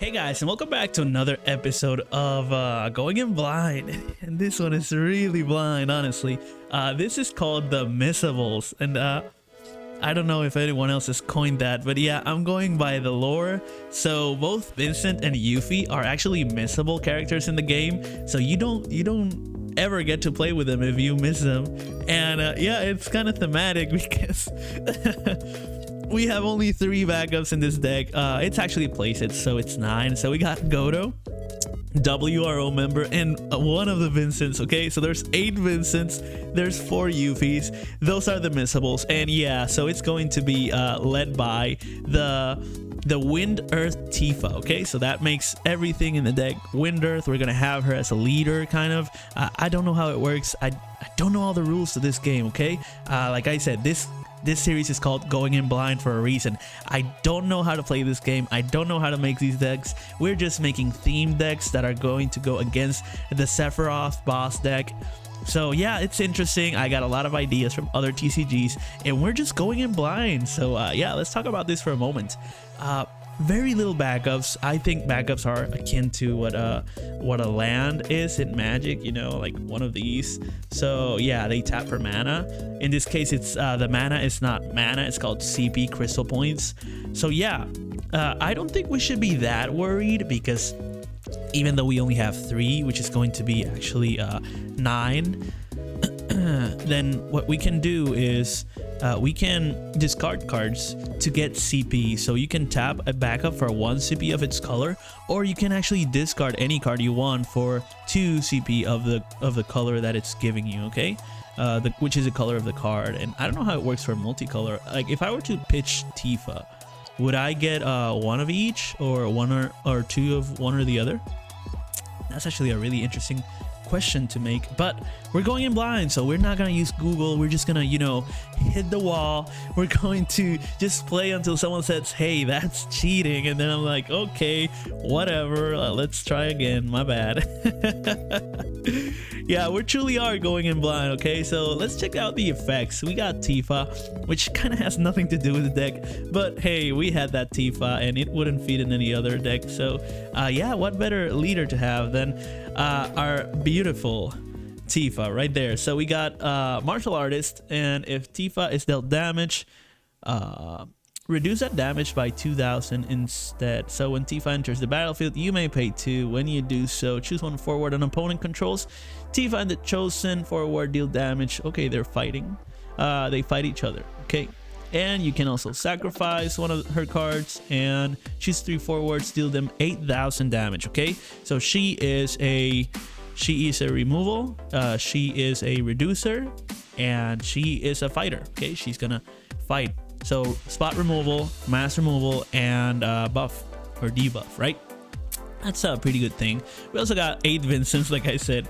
Hey guys, and welcome back to another episode of Going in Blind. And this one is really blind, honestly. This is called the Missables, and I don't know if anyone else has coined that, but yeah, I'm going by the lore. So both Vincent and Yuffie are actually missable characters in the game, so you don't ever get to play with them if you miss them. And yeah, it's kind of thematic because we have only 3 backups in this deck. It's actually playset, so it's 9. So we got Godo, WRO member, and one of the Vincents. Okay, so there's 8 Vincents, there's 4 Yuffies. Those are the missables. And yeah, so it's going to be led by the Wind Earth Tifa. Okay, so that makes everything in the deck Wind Earth. We're gonna have her as a leader, kind of. I don't know how it works. I don't know all the rules to this game. Okay, like I said, this series is called Going in Blind for a reason. I don't know how to play this game. I don't know how to make these decks. We're just making theme decks that are going to go against the Sephiroth boss deck. So yeah, it's interesting. I got a lot of ideas from other TCGs, and we're just going in blind. So yeah, let's talk about this for a moment. Very little backups. I think backups are akin to what a land is in Magic, you know, like one of these. So yeah, they tap for mana. In this case, it's the mana is not mana, it's called CP, crystal points. So yeah, I don't think we should be that worried, because even though we only have 3, which is going to be actually 9, then what we can do is we can discard cards to get CP. So you can tap a backup for 1 CP of its color, or you can actually discard any card you want for 2 CP of the color that it's giving you. Okay, which is the color of the card. And I don't know how it works for multicolor. Like if I were to pitch Tifa, would I get 1 of each, or 1 or 2 of one or the other? That's actually a really interesting question to make, but we're going in blind, so we're not gonna use Google. We're just gonna, you know, hit the wall. We're going to just play until someone says, hey, that's cheating, and then I'm like, okay, whatever, let's try again, my bad. Yeah, we truly are going in blind. Okay, so let's check out the effects. We got Tifa, which kind of has nothing to do with the deck, but hey, we had that Tifa and it wouldn't fit in any other deck. So yeah, what better leader to have than our beautiful Tifa right there. So we got martial artist, and if Tifa is dealt damage, reduce that damage by 2,000 instead. So when Tifa enters the battlefield, you may pay 2. When you do so, choose 1 forward an opponent controls. Tifa and the chosen forward deal damage. Okay, they're fighting. They fight each other. Okay, and you can also sacrifice one of her cards and choose 3 forwards, deal them 8,000 damage. Okay, so she is a removal, she is a reducer, and she is a fighter. Okay, she's gonna fight. So spot removal, mass removal, and buff or debuff, right? That's a pretty good thing. We also got 8 Vincents, like I said.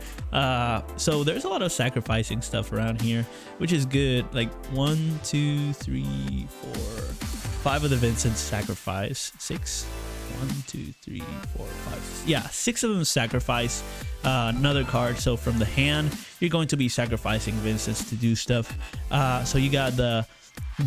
So there's a lot of sacrificing stuff around here, which is good. Like 1, 2, 3, 4, 5 of the Vincents sacrifice. 6. 1, 2, 3, 4, 5. Yeah, 6 of them sacrifice another card. So from the hand, you're going to be sacrificing Vincents to do stuff. So you got the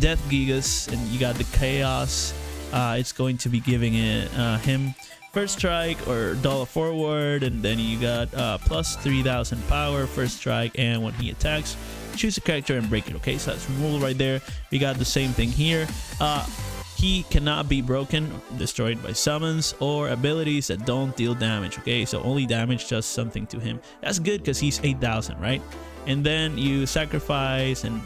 Death Gigas, and you got the Chaos. It's going to be giving it him first strike or dollar forward, and then you got plus 3,000 power first strike, and when he attacks, choose a character and break it. Okay, so that's removal right there. We got the same thing here. He cannot be broken, destroyed by summons or abilities that don't deal damage. Okay, so only damage does something to him. That's good because he's 8,000, right? And then you sacrifice and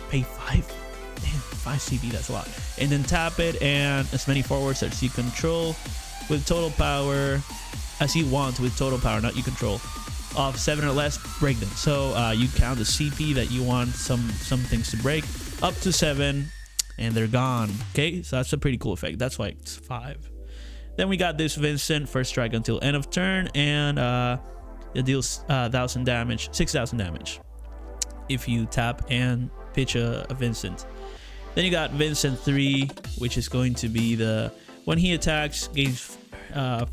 pay 5. Damn, 5 CP, that's a lot. And then tap it, and as many forwards as you control with total power as you want, with total power, not you control, of 7 or less, break them. So you count the CP that you want some things to break up to 7, and they're gone. Okay, so that's a pretty cool effect. That's why it's 5. Then we got this Vincent, first strike until end of turn, and it deals 1,000 damage, 6,000 damage if you tap and pitch a Vincent. Then you got Vincent 3, which is going to be the, when he attacks, gains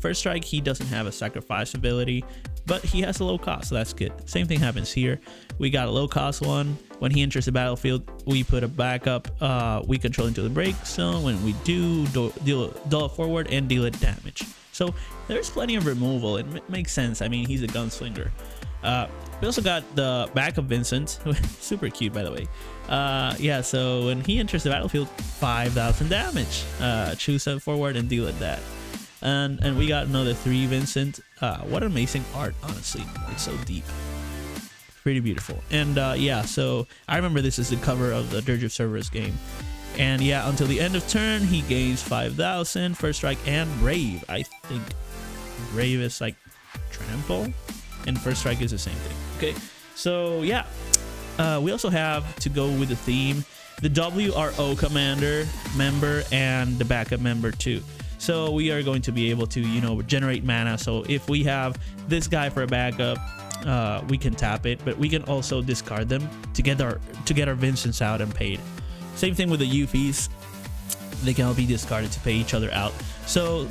first strike. He doesn't have a sacrifice ability, but he has a low cost, so that's good. Same thing happens here. We got a low cost one. When he enters the battlefield, we put a backup we control into the break. So when we do, deal it forward and deal it damage. So So there's plenty of removal. It makes sense. I mean, he's a gunslinger. We also got the backup Vincent, super cute by the way. Yeah, so when he enters the battlefield, 5,000 damage. Choose a forward and deal with that. And we got another 3 Vincent. What amazing art, honestly. It's so deep. Pretty beautiful. And yeah, so I remember this is the cover of the Dirge of Cerberus game. And yeah, until the end of turn, he gains 5,000, First Strike, and Brave. I think Brave is like Trample, and First Strike is the same thing. Okay, so yeah, we also have to go with the theme, the WRO commander member and the backup member too. So we are going to be able to, you know, generate mana. So if we have this guy for a backup, we can tap it, but we can also discard them to get our Vincents out and paid. Same thing with the Euphies. They can all be discarded to pay each other out. So,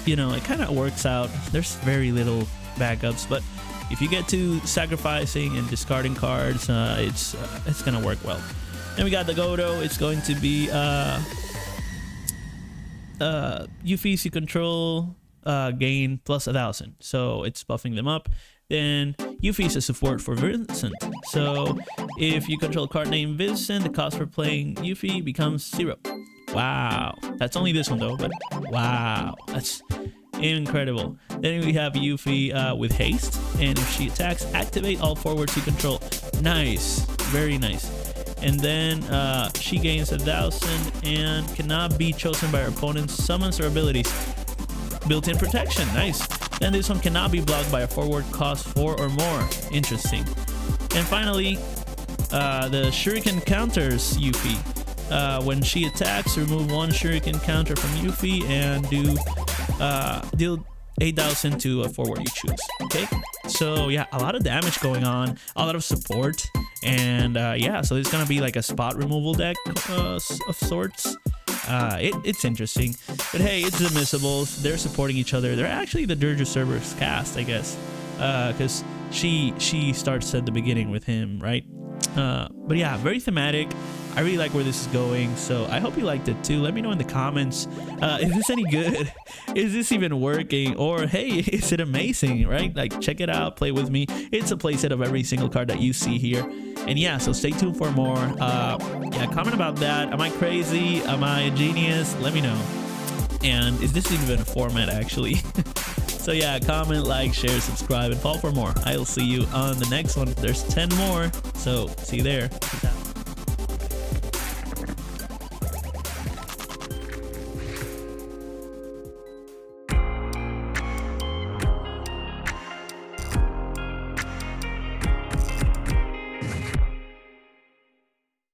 you know, it kind of works out. There's very little backups, but if you get to sacrificing and discarding cards, it's gonna work well. Then we got the Godo. It's going to be Euphies you control gain plus 1,000, so it's buffing them up. Then Euphy is a support for Vincent. So if you control a card named Vincent, the cost for playing Euphy becomes 0. Wow. That's only this one though, but wow. That's incredible. Then we have Euphy with haste. And if she attacks, activate all forwards you control. Nice. Very nice. And then she gains 1,000 and cannot be chosen by her opponent's summons or abilities. Built-in protection. Nice. Then this one cannot be blocked by a forward cost 4 or more. Interesting. And finally, the Shuriken counters Euphy. When she attacks, remove 1 Shuriken counter from Euphy and deal 8,000 to a forward you choose. Okay, so yeah, a lot of damage going on, a lot of support, and yeah, so it's gonna be like a spot removal deck of sorts. It's interesting, but hey, it's the Missables. They're supporting each other. They're actually the Dirge of Cerberus cast, I guess, because she starts at the beginning with him, right? But yeah, very thematic. I really like where this is going, so I hope you liked it too. Let me know in the comments, is this any good? Is this even working? Or hey, is it amazing, right? Like, check it out, play with me. It's a playset of every single card that you see here. And yeah, so stay tuned for more. Yeah, comment about that. Am I crazy? Am I a genius? Let me know. And is this even a format actually? So yeah, comment, like, share, subscribe, and follow for more. I'll see you on the next one. There's 10 more, so see you there. Peace out.